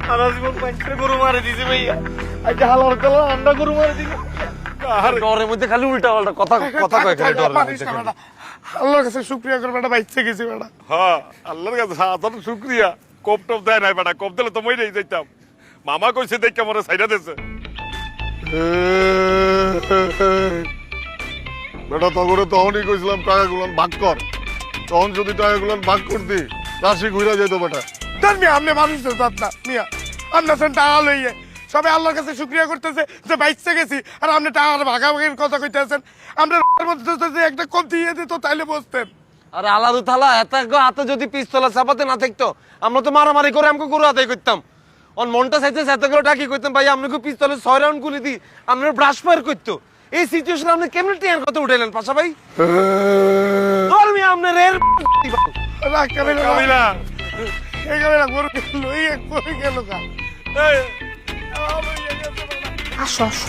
সারা জীবন পাঁচটা গরু মারে দিছে ভাইয়া আজ হালার কালা আন্ডা গরু মারে দিছে আর ডরের মধ্যে খালি উল্টা পাল্টা কথা কথা কয় খালি ডরের মারিস মধ্যে না বেটা। আল্লাহর কাছে শুক্রিয়া কর বেটা, বাইচে গেছি বেটা। হ্যাঁ আল্লাহর কাছে হাজার শুক্রিয়া। কোপ টপ দেয় নাই বেটা, কোপ দিলে তো মইরেই যাইতাম। মামা কইছে দেখে মরে সাইডা দিছে। বেটা তগরে তখনই কইছিলাম টাকাগুলো ভাগ কর, তখন যদি টাকাগুলো ভাগ করতি রাশি ঘুরে যেত বেটা। ধর মিয়া, আপনি মানুষ তো জাত না মিয়া। আপনার সঙ্গে টাকা লইয়ে সবাই আল্লাহর কাছে শুক্রিয়া করতেছে যে বাইচে গেছি, আর আপনি টাকার ভাগাভাগির কথা কইতেছেন। আমরা মধ্যে যদি একটা কম দিয়ে দিত তাইলে বসতেন। আরে আলাদু থালা এত হাতে যদি পিস্তলা চাপাতে না থাকতো আমরা তো মারামারি করে আমাকে গরু আদায় করতাম। অন মনটা চাইতে এত করে টাকি করতাম ভাই, আপনাকে পিস্তলে 6 রাউন্ড গুলি দিই আপনার ব্রাশ ফায়ার করতো। এই সিচুয়েশনে আপনি কেমন টিয়ার কথা উঠাইলেন পাশা ভাই? ধর্মী আপনার এর রাখ কাবিলা, কাবিলা এই কাবিলা গরু লইয়ে কই গেল কা। এই আসো আসো।